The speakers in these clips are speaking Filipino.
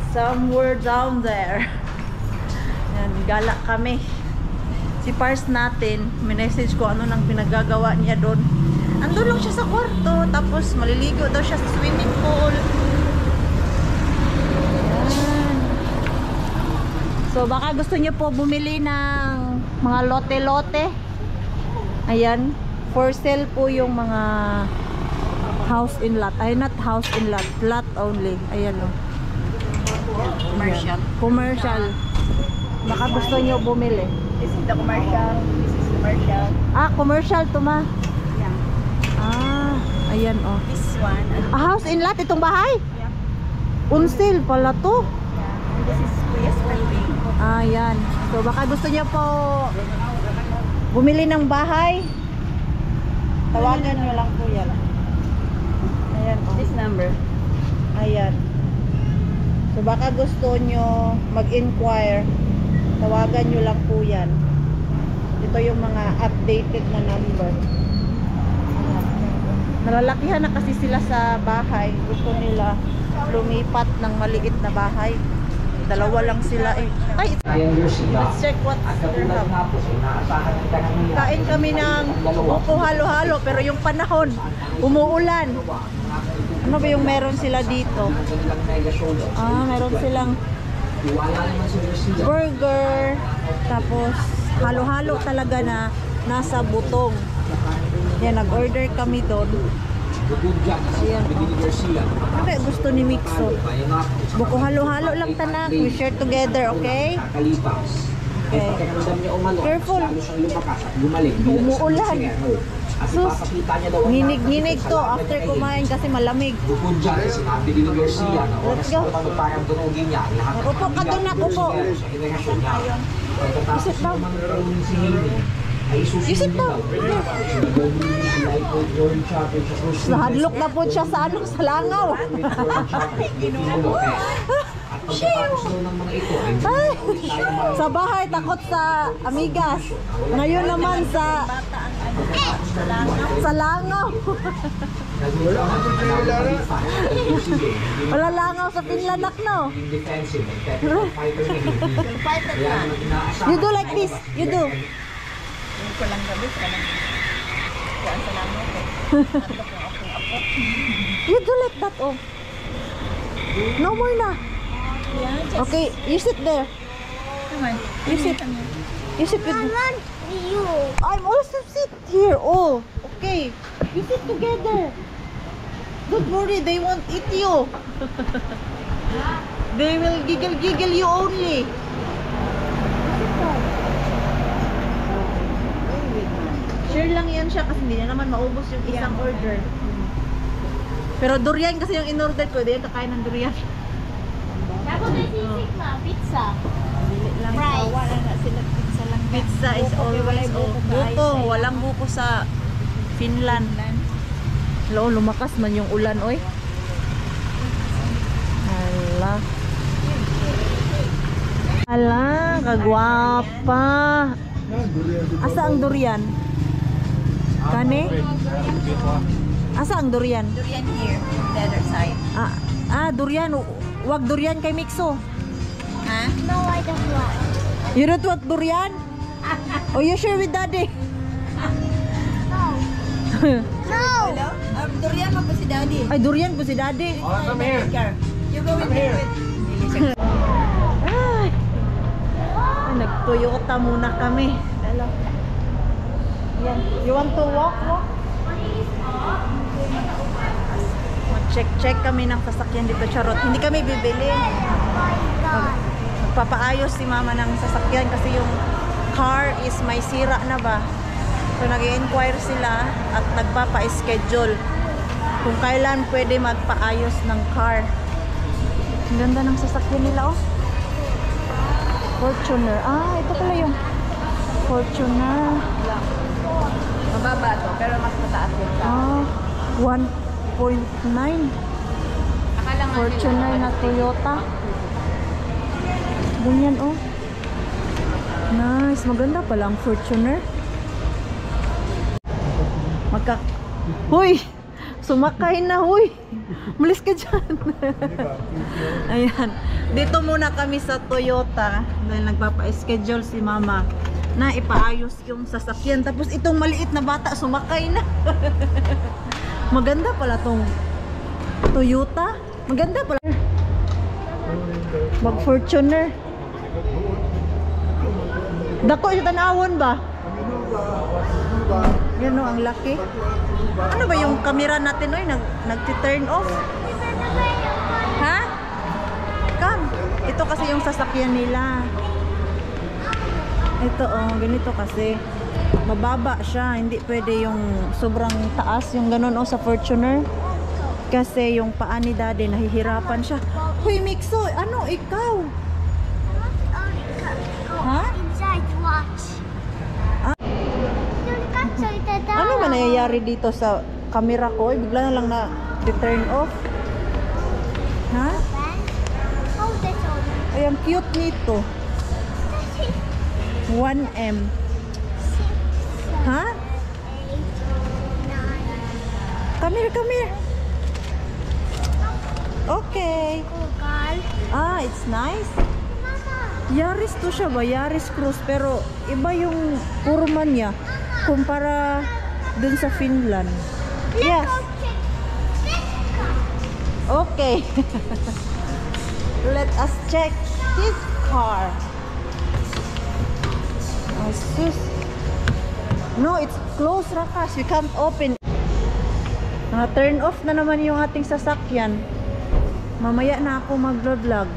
Somewhere down there. Yan, gala kami. Si Pars natin, minessage ko ano nang pinagagawa niya doon. Andun lang siya sa kwarto, tapos maliligo daw siya sa swimming pool. Yan. So baka gusto niyo po bumili ng mga lote-lote. Ayan, for sale po yung mga house in lot. Ay, not house in lot, lot only. Ayan o. Commercial. Commercial. Baka gusto nyo bumili. This is the commercial. This is commercial. Ah, commercial to ma. Yeah. Ah, ayan oh. This one. A house in lot itong bahay? Yeah. Unsil pala to. Yeah. And this is Kuya Spending. Ah, ayan. So baka gusto nyo po bumili ng bahay. Tawagan nyo lang po yan. Ayan oh. This number. Ayan. So baka gusto nyo mag-inquire, tawagan nyo lang po yan. Ito yung mga updated na number. Nalalakihan na kasi sila sa bahay. Gusto nila lumipat ng maliit na bahay. Dalawa lang sila eh. Ay, let's check what's their house. Kain kami ng buko halo-halo, pero yung panahon, umuulan. Ano ba yung meron sila dito? Ah, meron silang burger, tapos halo-halo talaga na nasa butong. Yan, nag-order kami doon. Ayan, oh. Ano kaya gusto ni Mixo? Buko halo-halo lang tanak. We share together, okay? Okay. Careful. Umuulan. Sus, hinig-hinig to after kumain kasi malamig. Let's go. Upo ka doon na, upo. Isit daw. Isit daw. Nahadlok na po siya sa ano, sa langaw. Ay, sa bahay takot sa amigas. Ngayon naman sa langaw. Wala langaw sa Pinlanak, no? You do like this. You do. You do like that, oh. No more na. Okay, you sit there. You sit. You sit with me. I'm also sit here. Oh, okay. You sit together. Don't worry, they won't eat you. They will giggle you only. Sure lang yan siya kasi hindi na naman maubos yung isang order. Pero durian kasi yung in-order ko, hindi yan kakain ng durian. Tapos naisisik na, pizza. Fries. Wala na sila, pizza lang. Pizza is always buko. Walang buko sa Finland. Hello, lumakas man yung ulan, oy. Hala. Hala, kagwapa. Asa ang durian? Kani? Asa ang durian? Durian here, the other side. Durian. Wag durian kay Mixo. Huh? No, I don't want. You don't want durian? Oh, you share with daddy? No. No. Hello? Durian mo po si Daddy. Ay, durian po si daddy. Oh, come here. You go with me. Ay, nag-Toyota muna kami. Hello. Yan. You want to walk? Mag-check kami ng sasakyan dito, charot. Hindi kami bibili. Magpapaayos si mama ng sasakyan kasi yung car is may sira na ba. So nag-i-inquire sila at nagpapa-schedule kung kailan pwede magpaayos ng car. Ang ganda ng sasakyan nila, oh. Fortuner. Ito pala yung Fortuner. Mababa to, pero mas mataas yun sa 1.9. Fortuner na Toyota. Ganyan, oh. Nice. Maganda pala ang Fortuner. Huy! Sumakay na, huy! Malis ka dyan. Ayan. Dito muna kami sa Toyota. Dahil nagpapa-schedule si mama na ipaayos yung sasakyan. Tapos itong maliit na bata sumakay na. Maganda pala tong Toyota. Maganda pala. Mag-Fortuner. Dako yung tanawon ba? Yan o, ang laki. Ano ba yung camera natin oy? Nag-turn off? Ha? Come. Ito kasi yung sasakyan nila. Ito oh, ganito kasi. Mababa siya. Hindi pwede yung sobrang taas. Yung ganun oh sa Fortuner. Kasi yung paa ni daddy nahihirapan siya. Huy, Mixo! Ano? Ikaw? Ha? Inside, watch. Ano ba nangyayari dito sa camera ko? Bigla na lang na turn off. Ha? Oh, that's all. Ay, ang cute nito. 1M. Ha? 8, 9. Come here, come here. Okay. Google. Ah, it's nice. Mama. Yaris to siya ba? Yaris Cross. Pero iba yung kurma niya kumpara dun sa Finland. Yes. Okay. Let us check this car. Oh, sus. No, it's closed, Rakas. We can't open. Turn off na naman yung ating sasakyan. Mamaya na ako mag-vlog.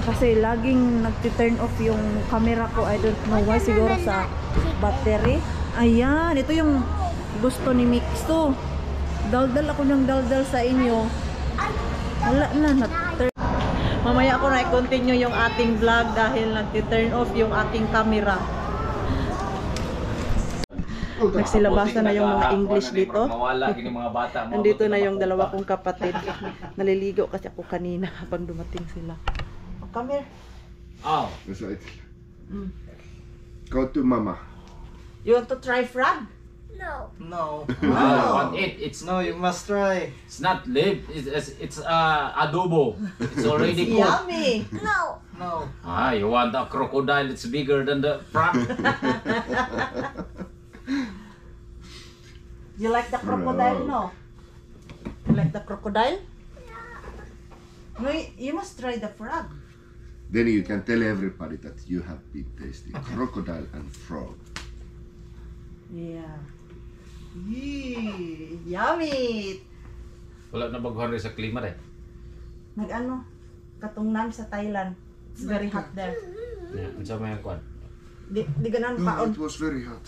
Kasi laging nagti-turn off yung camera ko. I don't know why. Siguro sa battery. Ayan. Ito yung gusto ni Mixo. Daldal ako ng daldal sa inyo. Wala na. Mamaya ako na i-continue yung ating vlog dahil nagti-turn off yung aking camera. Nagsilabasan na yung mga English dito. Nandito na yung dalawa kong kapatid. Naliligo kasi ako kanina habang dumating sila. Oh, come here. Oh. That's right. Go to mama. You want to try frog? No. No. Wow. It's No, you must try. It's not live. It's adobo. It's already cooked. Yummy. No. No. Ah, you want a crocodile? It's bigger than the frog. You like the crocodile, no? You like the crocodile? No, you must try the frog. Then you can tell everybody that you have been tasting crocodile and frog. Yeah. Yee, yummy. Wala na baguhan rin sa klima eh. Nag-ano? Katungnan sa Thailand. It's very hot there. Yeah, unsa may kwan? Di ganan No, kaon. it was very hot.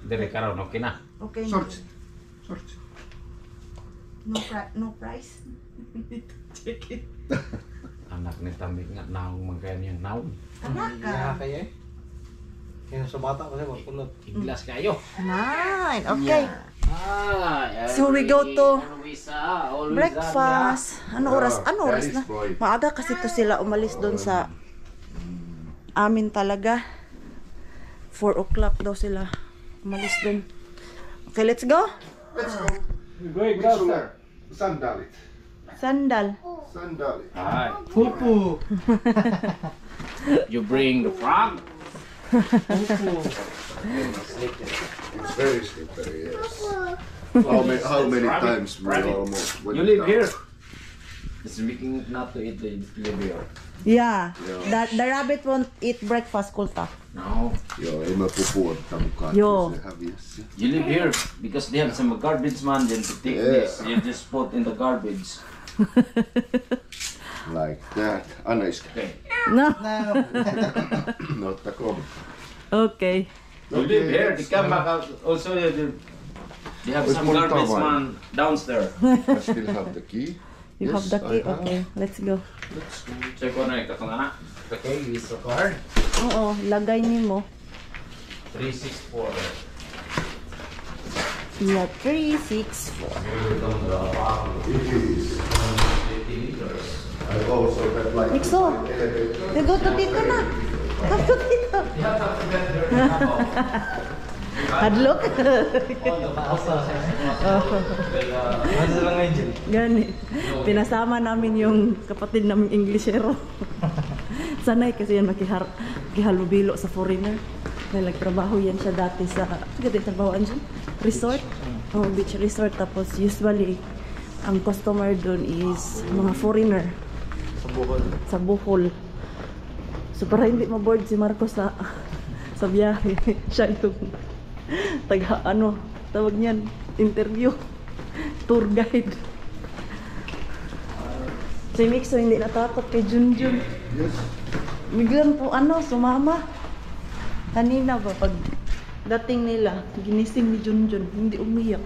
Dire karon okay na. Okay. Sort. Sort. No price. Check it. Anak ni Tamik nga naong magkayan yung naong. Anak ka. Iya kayo eh. Kaya sa bata kasi magkulot. Iglas kayo. Nine. Okay. Ah, So we go to always breakfast. Ano oras? Ano That oras is na? boy. Maaga kasi to sila umalis doon sa amin talaga. 4 o'clock daw sila umalis doon. Okay, let's go. Let's go. Mixuner. Sandalit. Sandal. Sandalit. Hi. Pupu. You bring the frog? It's very slippery, yes. How many times we Rabbit. almost went You live down. here? It's making not to eat the live here. Yeah. Yeah. The rabbit won't eat breakfast, Kulta. No. Joo, ei mä puhu ottaa mukaan. Joo. Se häviäisi. You live here because they have some garbage man then to take Yeah. this. You just put in the garbage. Like that. Anna iske. Okay. No. No, ottakoon. Okay. You live here. They come back out. Also, they have Where's some Montavan? garbage man downstairs. I still have the key. You Yes, have the key? I have. Okay, let's go. Let's go. Check ko na ito anak. Okay, use the card. Oo, lagay ni mo. 364. Yeah, 364. It is. I also have like Mixo, go to dito na. Go to dito. Hadlok? Ano sila ngayon dyan? Gani. Pinasama namin yung kapatid naming Englishero. Sanay kasi yan makihalubilo sa foreigner. Dahil nagtrabaho yan siya dati sa, trabahoan siya? Resort? Oh, beach resort. Tapos usually, ang customer doon is mga foreigner. Sa Bohol. So para hindi ma-board si Marcos sa biyahe, siya yung tawag niyan, interview, tour guide. Si Mixo hindi natakot kay Junjun. Yes. Biglang po sumama. Kanina ba pag dating nila, ginising ni Junjun, hindi umiyak.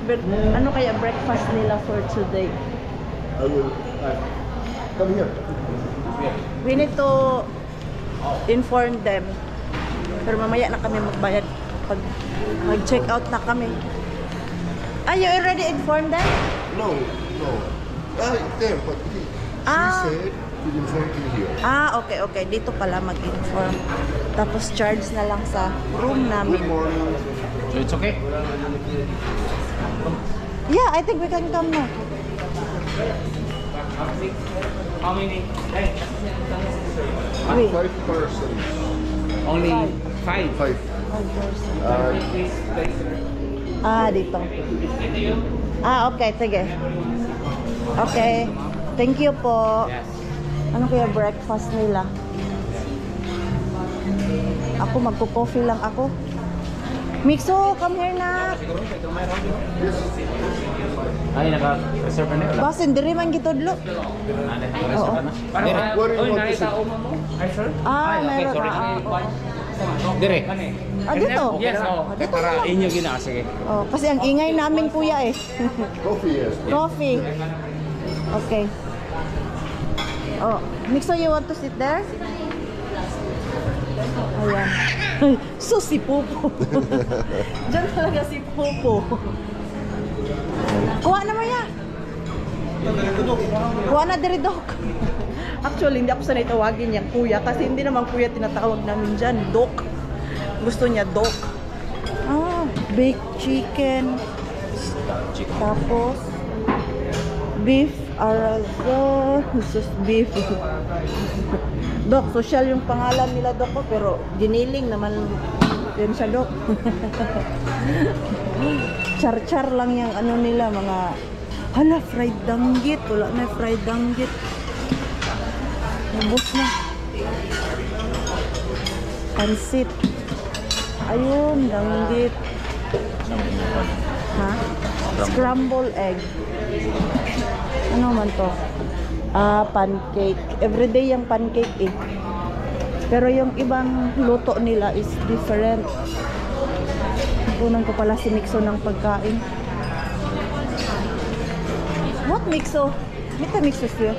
But ano kaya breakfast nila for today? I will. Come here. We need to inform them. Pero mamaya na kami magbayad pag mag-check out na kami. You already informed them? No. There, but she said to inform you here. Okay. Dito pala mag-inform. Tapos charge na lang sa room Good namin. morning. So it's okay? Yeah, I think we can come now. How many? Wait. 5 persons. Only 5. 5. Dito. Okay, sige. Okay. Thank you po. Yes. Ano kaya breakfast nila? Ako magko-coffee lang ako. Mixo, come here na. Ay, naka-reserve na yun. Basin, diri man gitudlo. Naka-reserve na. Where you want to sit? Ay, sure? Meron. Dire. Dito. Yes, Dito para na lang. inyo gina, sige. Kasi ang ingay namin kuya eh. Coffee, yes. Coffee. Okay. Mixo, you want to sit there? Ayan. So si Pupo. Diyan talaga si Pupo. Kuha naman yan. Kuha na diri Dok. Actually, hindi ako sanay tawagin niyang kuya kasi hindi naman kuya tinatawag namin dyan. Dok. Gusto niya Dok. Baked chicken. Tapos beef arazo. Sus beef. Dok, social yung pangalan nila Dok ko, pero giniling naman yan siya Dok. Char-char lang yung nila, mga fried danggit. Wala na fried danggit. Nabos na. Pansit. Ayun, danggit. Scramble egg. Ano man to? Pancake. Everyday yung pancake eh. Pero yung ibang luto nila is different. Unang ko pala si Mixo ng pagkain. What Mixo? Mitä Mixo siya?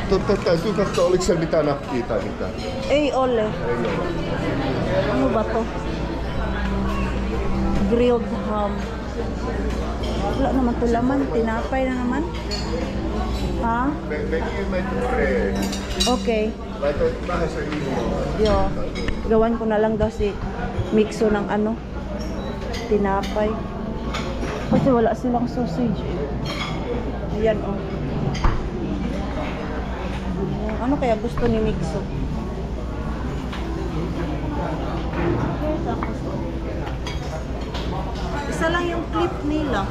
Täytyy katsoa, oliko se mitään nappia tai mitään. Ei ole. Ano ba to? Grilled ham. Wala naman to laman. Tinapay na naman. Me bread. Okay. Laitoit vähän se hiilua. Yo. Gawan ko na lang daw si Mixo ng tinapay. Kasi wala silang sausage. Ayan Ano kaya gusto ni Mixo? Isa lang yung clip nila.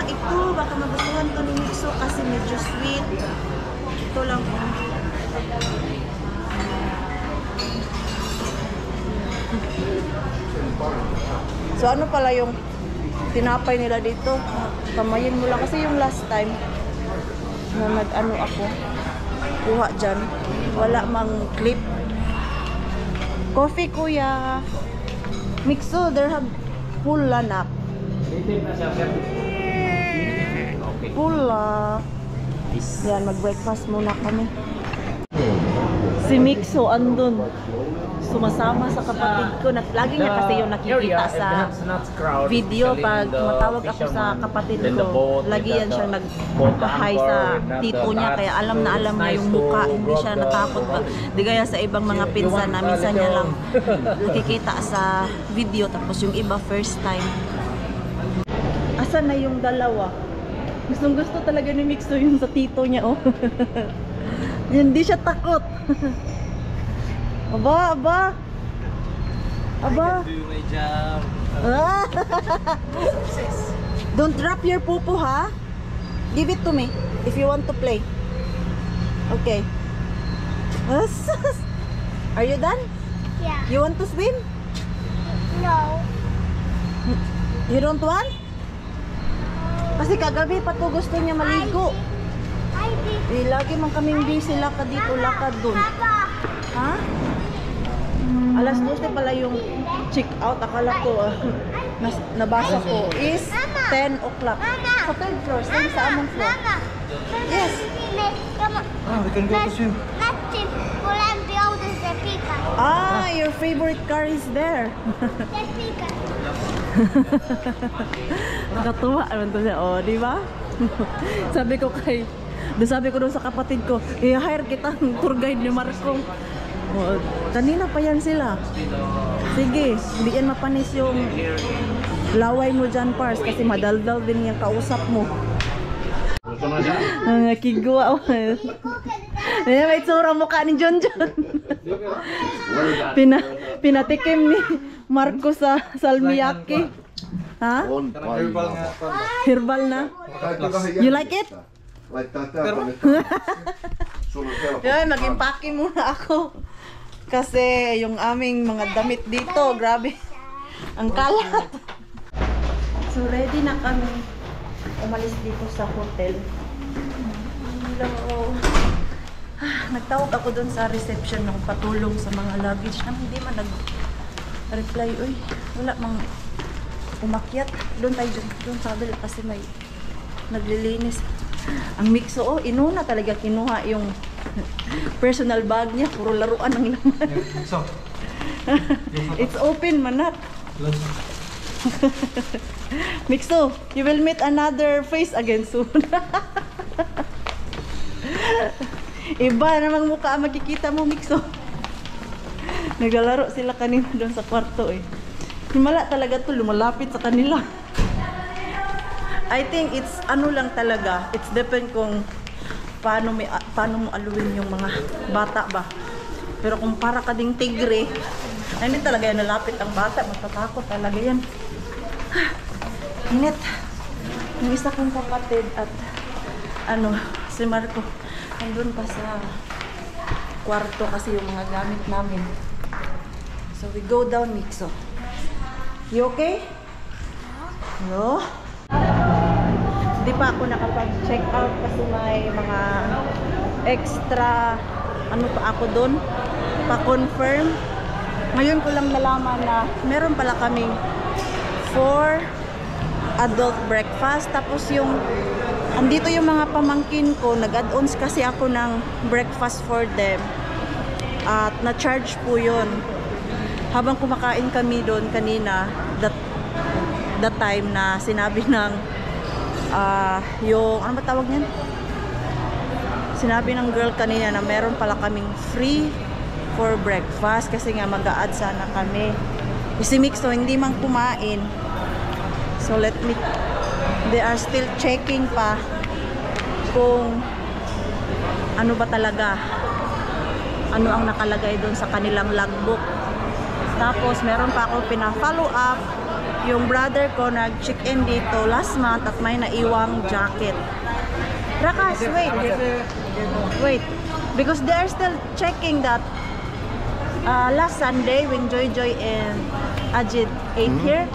Ito. Baka magustuhan to ni Mixo kasi medyo sweet. Ito lang. So ano pala yung tinapay nila dito? Kamayin mo lang. Kasi yung last time na ako kuha dyan, wala mang clip. Coffee kuya. Mixo, there have pula na. Pula. Yan, mag-breakfast muna kami. Si Mixo andun. sumasama sa kapatid ko. Lagi niya kasi yung nakikita sa video pag matawag ako sa kapatid ko. Lagi yan siyang nagpahay sa tito niya, kaya alam na alam niya yung mukha, hindi siya natakot. Di gaya sa ibang mga pinsan na minsan niya lang nakikita sa video, tapos yung iba first time. Asan na yung dalawa? Gustong gusto talaga ni Mixo yung sa tito niya, oh. Hindi siya takot. Aba, aba. Aba. Do my job. Don't drop your pupu, ha? Give it to me if you want to play. Okay. Are you done? Yeah. You want to swim? No. You don't want? Kasi kagabi pa to gusto niya maligo. I did. Lagi man kaming busy, lakad dito, lakad dun. Papa. Ha? Alas 12 pala yung check out. Akala ko, nabasa ko is 10 o'clock. Sa third floor, sa among floor. Mama. Yes. Come on. We can go to swim. Let's swim. We'll have the oldest Pika. Ah, your favorite car is there. Let's Pika. Nakatuwa naman to siya. O, di ba? Sabi ko doon sa kapatid ko, i-hire kita ng tour guide ni Marco. O, kanina pa yan sila. Sige, hindi yan mapanis yung laway mo dyan, Pars, kasi madaldal din yung kausap mo. Nakigwa. May tsura mukha ni John John. Pinatikim ni Marco sa salmiyaki. Ha? On Herbal nga. Herbal na. You like it? Laittaa tää tonne. Sulla on helppo. Yan, mag-impake muna ako. Kasi yung aming mga damit dito, grabe. Ang kalat. So ready na kami umalis dito sa hotel. Hello. Nagtawag ako doon sa reception ng patulong sa mga luggage. Hindi man nag-reply. Uy, wala mang umakyat. Doon tayo doon sa kabila kasi may naglilinis. Ang Mixo, oh, inuna talaga kinuha yung personal bag niya. Puro laruan ang laman. So, It's open, manak. Mixo, you will meet another face again soon. Iba namang mukha makikita mo, Mixo. Naglalaro sila kanina doon sa kwarto eh. Himala talaga to, lumalapit sa kanila. I think it's ano lang talaga. It's depend kung paano mo aluin yung mga bata ba. Pero kung para ka ding tigre, hindi talaga yan nalapit ang bata. Matatakot talaga yan. Init. Yung isa kong kapatid at si Marco, andun pa sa kwarto kasi yung mga gamit namin. So we go down, Mixo. You okay? No? Hindi pa ako nakapag-check out kasi may mga extra pa ako doon pa-confirm. Ngayon ko lang nalaman na meron pala kaming 4 adult breakfast, tapos yung andito yung mga pamangkin ko, nag-add-ons kasi ako ng breakfast for them at na-charge po yun habang kumakain kami doon kanina. That time na sinabi ng yung ano ba tawag niyan? Sinabi ng girl kanina na meron pala kaming free for breakfast kasi nga mag-a-add sana kami. Si Mixo hindi man kumain. So they are still checking pa kung ano ba talaga, ano ang nakalagay doon sa kanilang logbook. Tapos meron pa ako pina-follow up. Yung brother ko nag-check-in dito last month at may naiwang jacket. Rakas, wait. Because they are still checking that last Sunday when Joy and Ajit ate here,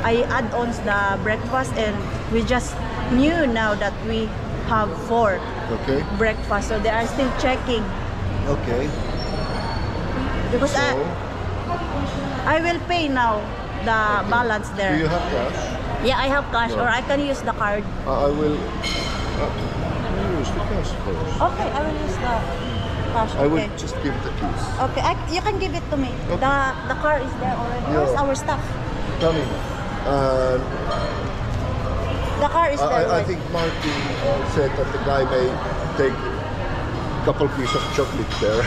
I add-ons the breakfast and we just knew now that we have 4 breakfast. So they are still checking. Okay. Because So, I will pay now the balance there. do you have cash? Yeah, I have cash, or I can use the card. I will use the cash first. Okay, I will use the Cash, I okay. would just give the keys. Okay, you can give it to me. Okay. The car is there already. Yeah. Where's our stuff? Coming. The car is there I already. think Martin said that the guy may take a couple pieces of chocolate there.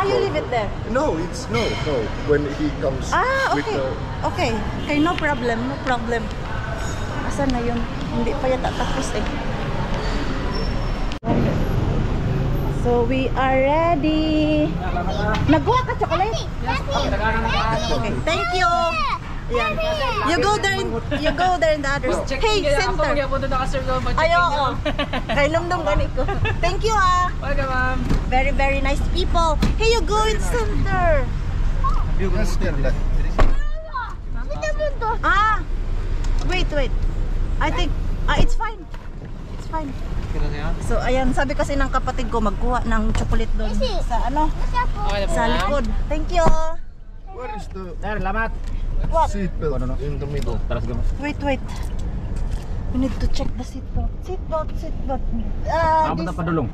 You leave it there. No. When he comes with Okay. the... Okay. Okay, no problem. No problem. Asan na yun? Hindi pa yata tapos eh. So we are ready. Nagkuha ka chocolate? Okay. Thank you. Yan. You go there in the others. Hey, center. Ayoko. Kay lumdum gani ko. Thank you Welcome, ma'am. Very, very nice people. Hey, you go in center. Yes, Stella. Wait. I think, it's fine. It's fine. So, ayan, sabi kasi ng kapatid ko, magkuha ng chocolate doon sa sa likod. Thank you. Where is the What? seatbelt in the middle? Wait. We need to check the seatbelt. Seatbelt. Kamu na padulong.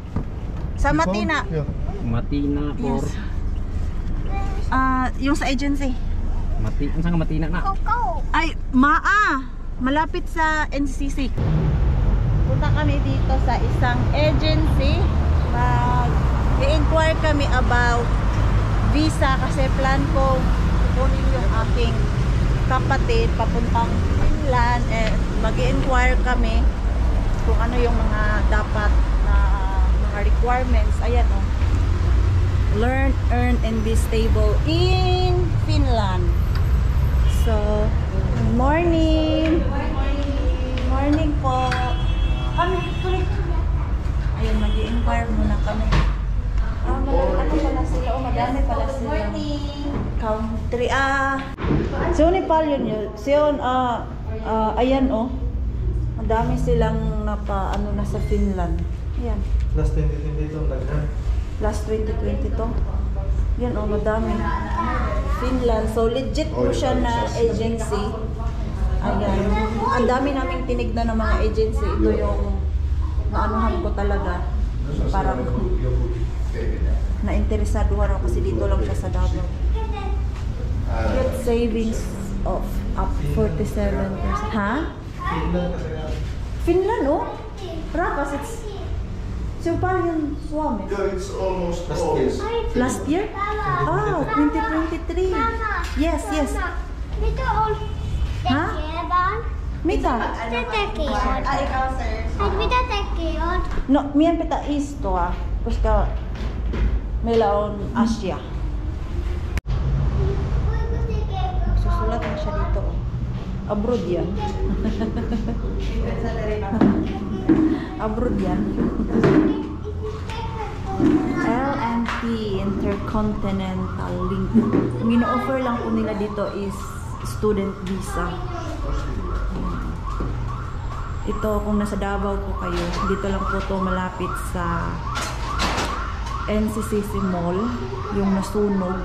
Sa Matina. Yeah. Matina por Yes. Yung sa agency. Saan ka Matina na? Ay, malapit sa NCC. Punta kami dito sa isang agency. I-inquire kami about visa kasi plan ko kunin yung aking kapatid papuntang Finland. Mag-i-inquire kami kung ano yung mga dapat na mga requirements. Ayan o. Learn, earn, and be stable in Finland. So, good morning. Morning po. Kami, tuloy. Ayun, mag-i-inquire muna kami. Ano pala sila? Madami pala sila. Country. So, Nepal yun. Siyon, ayan madami silang nasa Finland. Ayan. Last 2020 ito, naghan. Last 2020 to. Yan madami. Finland. So legit po siya na agency. Ayan. Ang dami naming tinignan ng mga agency. Ito yung naanuhan ko talaga. Parang na-interesaduhan ako kasi dito lang siya sa Davao. Get savings of up 47%. Ha? Finland, Rakas, it's super yung Swami. Yeah, it's almost all. Last year? 2023. Yes. Hah? Mitä? Mitä tekee on? No, meidän pitää istua, koska meillä on Asia. Susulat na siya dito. Abroad yan. Abroad yan. LMT, Intercontinental Link. Ang ino-offer lang po nila dito is student visa. Ito, kung nasa Davao po kayo, dito lang po to malapit sa NCCC Mall, yung nasunog,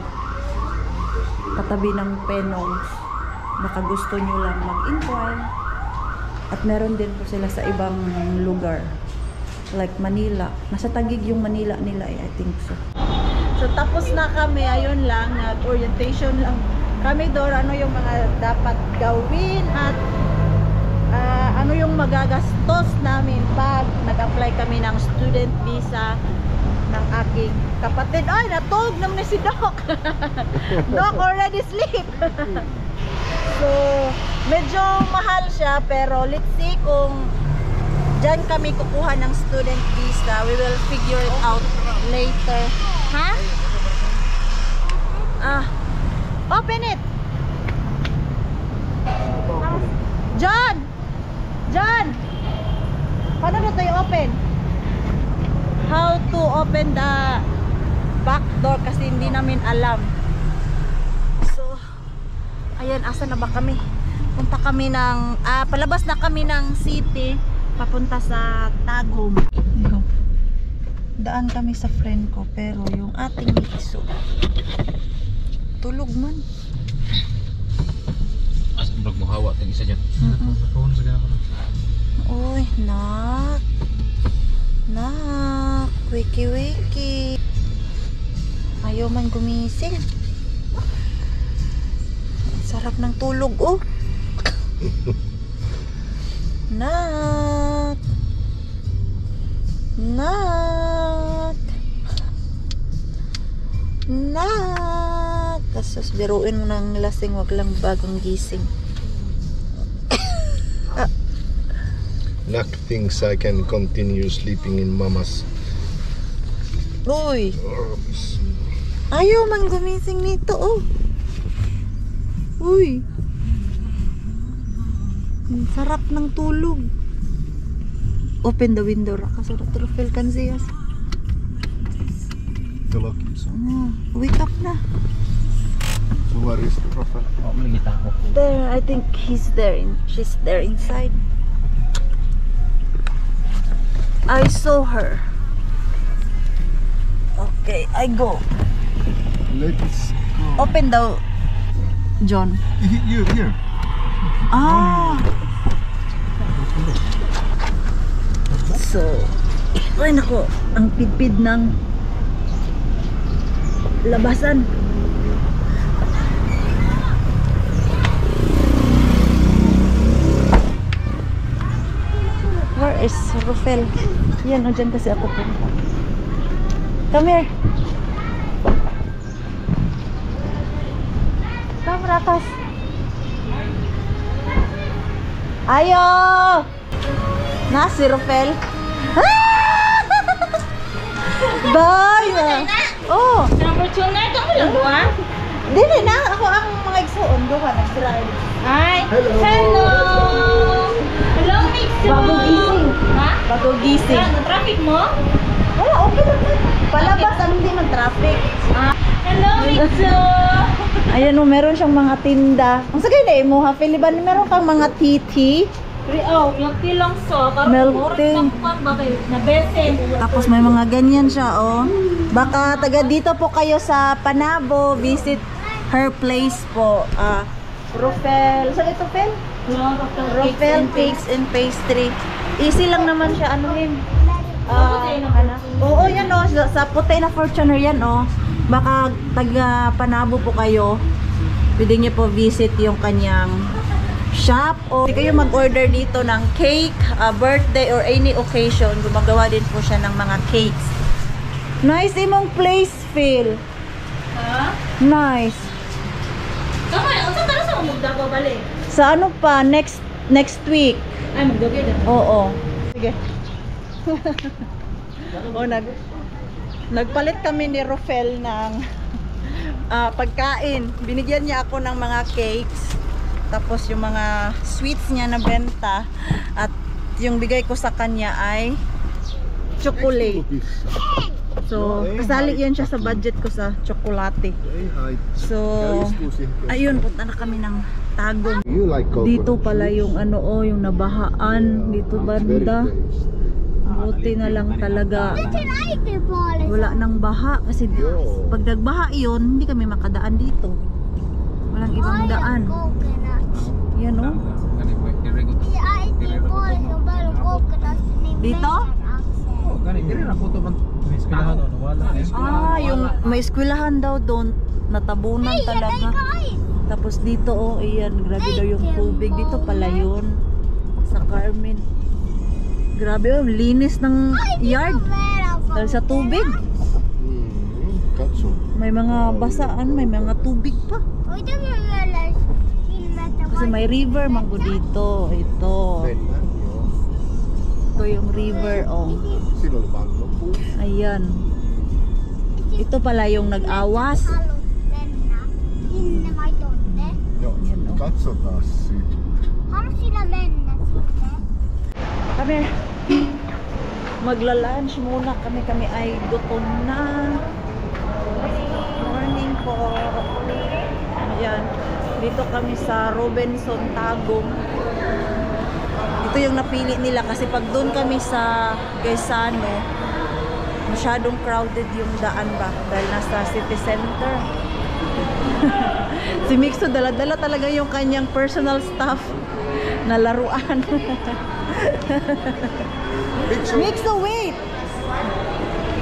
katabi ng Penong. Baka gusto nyo lang mag-inquire. At meron din po sila sa ibang lugar. Like Manila. Nasa Taguig yung Manila nila I think so. So tapos na kami, ayun lang, orientation lang kami doon, ano yung mga dapat gawin at ano yung magagastos namin pag nag-apply kami ng student visa ng aking kapatid. Ay, natulog naman si Doc. Doc already sleep. So, medyo mahal siya, pero let's see kung dyan kami kukuha ng student visa. We will figure it out later. Ha? Open it! John! Paano na tayo open? How to open the back door kasi hindi namin alam. So, ayan, asa na ba kami? Punta kami ng, palabas na kami ng city, papunta sa Tagum. Daan kami sa friend ko, pero yung ating iso, tulog man. Asa vlog mo hawa tag isa dyan. Uy, nak, wiki. Ayaw man gumising. Ang sarap ng tulog, oh. Nak. Nak. Nak. Kasos biruin mo ng lasing, wag lang bagong gising. Nak thinks I can continue sleeping in Mama's Uy. arms. Ayaw man gumising nito, oh. Uy. Ang sarap ng tulog. Open the window, Raka, so that Rufel can see us. The lucky son. Wake up na. So where is the prophet? Oh, malingita ako. There, I think he's there. She's there inside. I saw her. Okay, I go. Let's go. Open the John. Here. Ah. So, ay nako, ang pidpid ng labasan. Where is Rufel? Yan, o dyan kasi ako punta. Come here. Come, Rakas. Ayo! Na, si Rufel. Bye! Oh! Number 2 na ito. Ano lang doon? Dili na, ako ang mga igsuon. Duha, nag-try. Hi. Hello. Hello, Mixo. Bago gising. Ha? Bago gising. Na-traffic mo? Wala, okay lang. Palabas ang hindi mag-traffic. Hello, Mixo. Ayan o, meron siyang mga tinda. Ang sagay na mo ha, Philiban, meron kang mga titi. Milk tea lang so. Milk tea. Nabese. Tapos may mga ganyan siya, oh. Baka taga dito po kayo sa Panabo, visit her place po. Rufel. Saan ito, Fel? Rufel Cakes and Pastry. Easy lang naman siya, anuhin. Oo, yan oh. Sa puti na Fortuner yan, oh. Baka taga Panabo po kayo. Pwede niyo po visit yung kanyang shop. O hindi kayo mag-order dito ng cake, birthday or any occasion. Gumagawa din po siya ng mga cakes. Nice imong place, Phil. Ha? Nice. Kamay, unsa ka na sa magdago bali? Sa ano pa? Next week. Ay, magdagay na. Oo. Sige. Nagpalit kami ni Rufel ng pagkain. Binigyan niya ako ng mga cakes. Tapos yung mga sweets niya na benta. At yung bigay ko sa kanya ay chocolate. So, kasali yan siya sa budget ko sa tsokolate. So, ayun, punta na kami ng Tagum. You like coconut? Dito pala yung ano, oh, yung nabahaan. Dito banda. Buti na lang talaga. Wala nang baha. Kasi pag nagbaha yun, hindi kami makadaan dito. Walang ibang daan. Yan, oh. Dito? Yung may eskwelahan daw doon, natabunan talaga. Tapos dito, oh, ayan, grabe daw yung tubig. Dito pala yun, sa Carmen. Grabe, oh, linis ng yard. Dahil sa tubig. May mga basaan, may mga tubig pa. Kasi may river mango dito. Ito. Ito yung river, oh. Ayan. Ito pala yung nag-awas. Ayan, oh. Kami magla-lunch muna kami ay gutom na. Morning po. Ayan. Dito kami sa Robinson Tagum. Ito yung napili nila kasi pag doon kami sa Gaisano, masyadong crowded yung daan ba dahil nasa city center. Si Mixo dala-dala talaga yung kanyang personal stuff na laruan. Mixo, wait!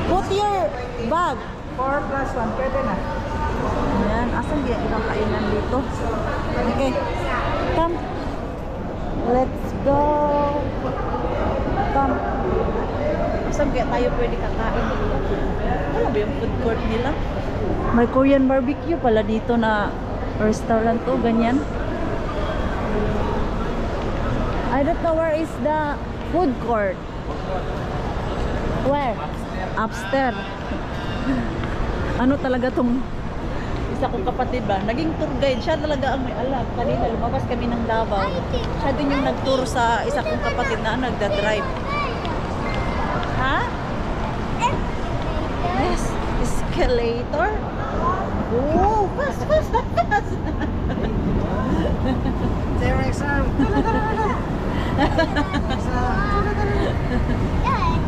Put your bag 4 plus 1, pwede na. Ayan, asan yung ibang kainan dito? Okay, come. Let's go. Come. Asan kaya tayo pwede kakain? Wala ba yung food court nila? May Korean barbecue pala dito na restaurant to, ganyan. I don't know where is the food court. Where? Upstairs. Ano talaga tong isa kong kapatid ba? Naging tour guide. Siya talaga ang may alam. Kanina lumabas kami ng Davao. Siya din yung nag-tour sa isa kong kapatid na nagda-drive. Ha? Yes. Escalator? Oh, fast, fast, fast.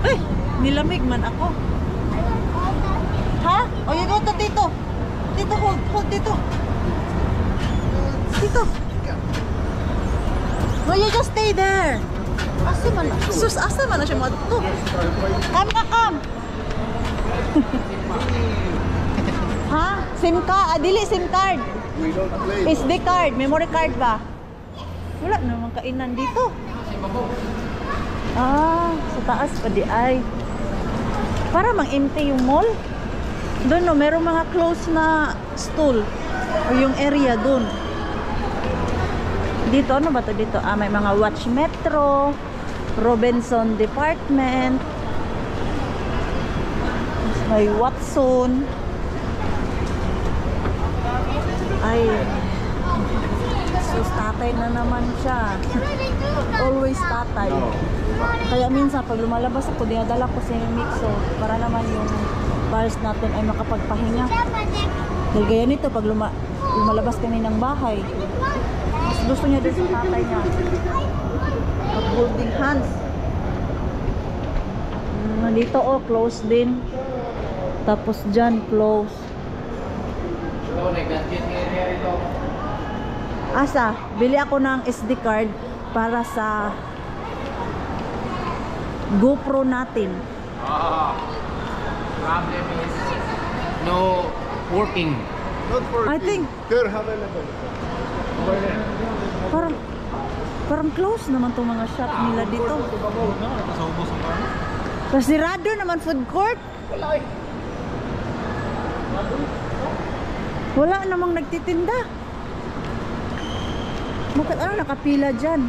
Ay, nilamig man ako. Ha? Oh, you go to Tito. Tito, hold Tito. Tito. No, you just stay there. Asa man na? Sus, asa man na siya madto? Come na, come. Ha? SIM card? Dili, SIM card. We don't play. SD card, memory card ba? Wala namang kainan dito. Ah, sa taas pa di ay. Para mang empty yung mall. Doon no, merong mga close na stall. O yung area doon. Dito, ano ba to dito? Ah, may mga Watch Metro, Robinson Department, may Watson. Ay, sus, tatay na naman siya. Always tatay. Kaya minsan pag lumalabas ako, dinadala ko si Mixo para naman yung bars natin ay makapagpahinga. Dahil gaya nito, pag lumalabas kami ng bahay, mas gusto niya din sa tatay niya. At holding hands. Dito oh, close din. Tapos dyan, close. Asa, bili ako ng SD card para sa GoPro natin. Problem is no working. Not for I think they're available. parang close naman tong mga shop nila dito. Pasirado naman food court. Wala namang nagtitinda. Bakit ano nakapila dyan?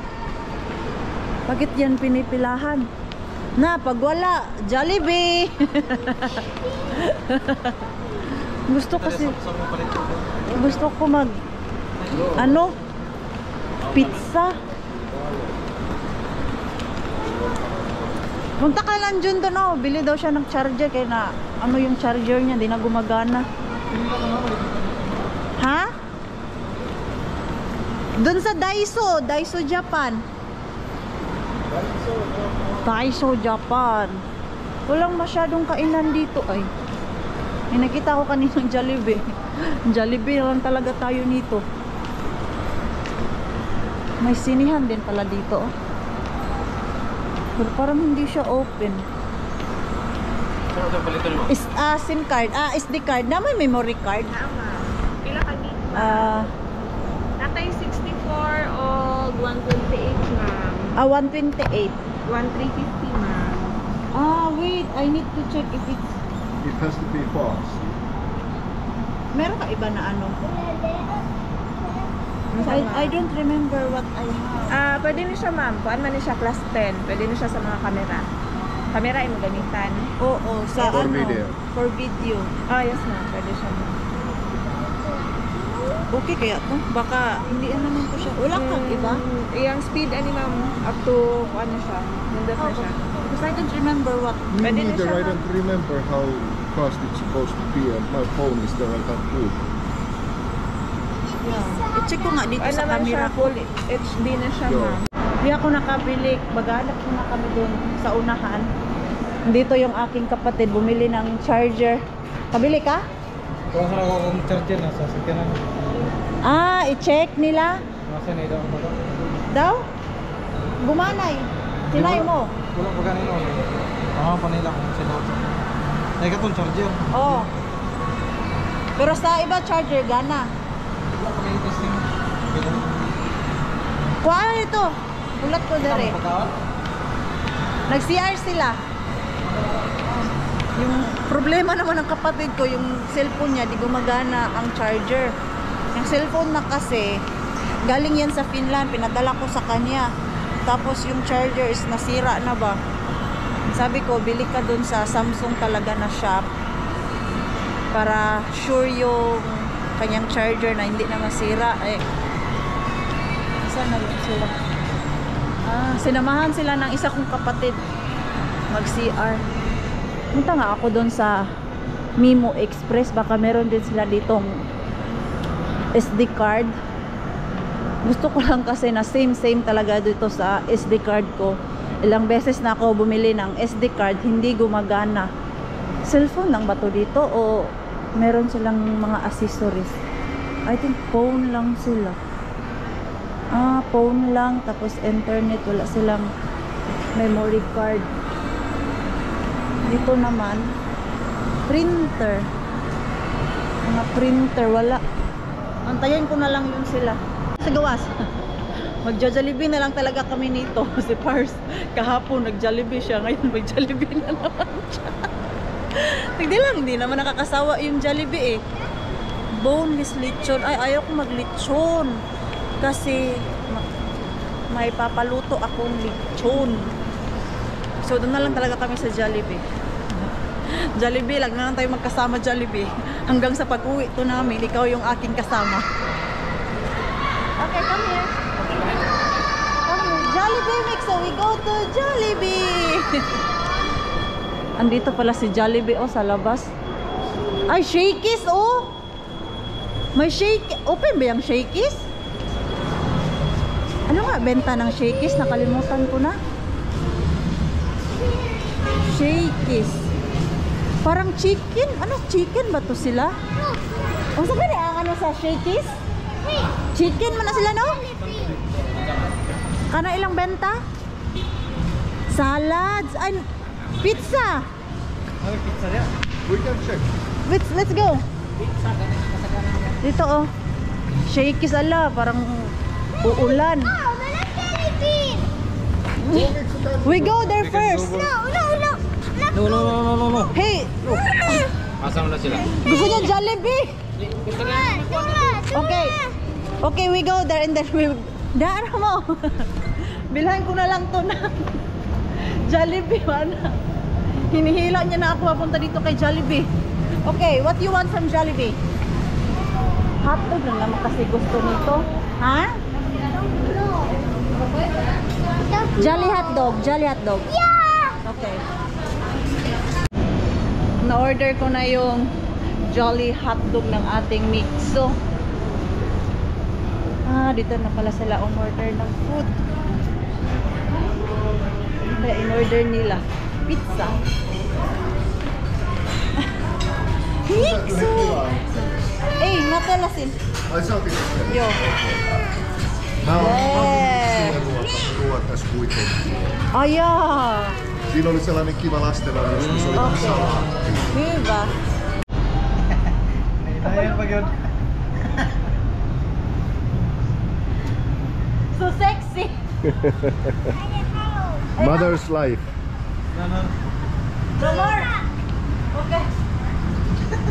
Bakit yan pinipilahan? Na, pag wala, Jollibee! Gusto ko mag ano? Pizza. Punta ka lang dyan doon, oh. Bili daw siya ng charger kaya na ano yung charger niya, di na gumagana. Ha? Doon sa Daiso Japan. Daiso Japan. Walang masyadong kainan dito ay. May nakita ko kaninang Jollibee. Jollibee lang talaga tayo nito. May sinihan din pala dito. Oh. Pero parang hindi siya open. SIM card. SD card. Na may memory card. Pila kami? Natay 64 o 128 ma'am. 128. 1350 ma'am. Wait. I need to check if it's... It has to be fast. Meron ka iba na ano? I don't remember what I have. Pwede na siya ma'am. Kuan man siya class 10. Pwede na siya sa mga kamera. Kamera ay magamitan. Oo, sa For ano? video. For video. Yes ma'am. Pwede siya ma'am. Okay kaya to? Baka hindi naman ko siya. Wala kang iba? Yung speed ani ma'am up to ano siya. Nandun na siya. Because I don't remember what. Me Pwede na neither. siya, I ma'am. don't remember how fast it's supposed to be, and my phone is there. I can't do it. Yeah. I-check ko nga dito Ano sa naman camera siya? ko. Full HD na siya Yo. ma'am. Hindi ako nakabili. Bagalak na kami doon sa unahan. Dito yung aking kapatid bumili ng charger. Kabili ka? Kung saan ako kung charger na sa sakyanan. I-check nila. Nasa na ito ako Daw? Gumanay. Sinay mo. Wala pa ganun. Pa nila kung sino. Ay katong charger. Oh. Pero sa iba charger gana. Kuha na ito. Ulat ko dere. Nag-CR sila. Yung problema naman ng kapatid ko, yung cellphone niya, di gumagana ang charger. Yung cellphone na kasi, galing yan sa Finland, pinadala ko sa kanya. Tapos yung charger is nasira na ba? Sabi ko, bili ka dun sa Samsung talaga na shop para sure yung kanyang charger na hindi na masira. Eh, saan na yun sila? Sinamahan sila ng isa kong kapatid mag-CR. Punta nga ako doon sa Mimo Express, baka meron din sila ditong SD card. Gusto ko lang kasi na same talaga dito sa SD card ko. Ilang beses na ako bumili ng SD card, hindi gumagana. Cellphone lang ba to dito o meron silang mga accessories? I think phone lang sila. Phone lang, tapos internet, wala silang memory card. Dito naman printer, mga printer, wala. Antayin ko na lang yun sila sa gawas. Magja-Jollibee na lang talaga kami nito. Si Pars kahapon nag-Jollibee siya, ngayon mag-Jollibee na naman siya. Hindi lang, hindi naman nakakasawa yung Jollibee eh. Boneless lechon, ay ayaw ko mag-lechon kasi may papaluto akong lechon. So doon na lang talaga kami sa Jollibee. Jollibee lang na lang tayo magkasama Jollibee. Hanggang sa pag-uwi to namin, ikaw yung aking kasama. Okay, come here. Come here. Jollibee mix, so we go to Jollibee. Andito pala si Jollibee sa labas. Ay, Shakey's May shake. Open ba yung Shakey's? Ano nga benta ng Shakey's? Nakalimutan ko na. Shakey's. Parang chicken. Ano? Chicken ba to sila? Ang sabi na ang ano sa Shakey's? Chicken man na sila, no? Kana ilang benta? Salads. Ay, pizza. Pizza niya? We can check. Let's go. Dito Shakey's, ala. Parang uulan. We go there first. No. Hey, Asam na sila. gusto niya Jollibee? Okay, we go there and then we... Daan mo. Bilhan ko na lang to na Jollibee, mana. Hinihila niya na ako papunta dito kay Jollibee. Okay, what you want from Jollibee? Hotdog lang naman kasi gusto nito. Ha? Jolly hotdog. Yeah! Okay. Na-order ko na yung Jolly hotdog ng ating mixo. Dito na pala sila umorder ng food. In-order nila pizza. Mixo! Hey, matalasin. Ai sä otit sen? Joo. Mä oon Jee. ruoat tässä kuitenkin. Jaa. Siinä oli sellainen kiva lastenavustus, se oli Okei. salaatti. Hyvä. Ayun pag yun. So sexy. Mother's life. No more. Okay.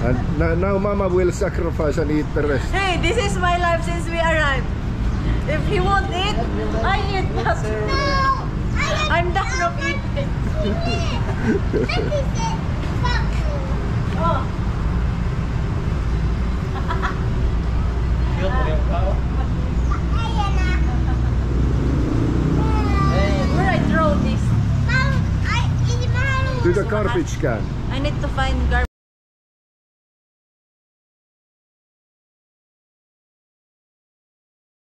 And now mama will sacrifice and eat the rest. Hey, this is my life since we arrived. If he won't eat, I eat. But I'm done of eating. Oh. Where I throw this? To the garbage can. I need to find garbage.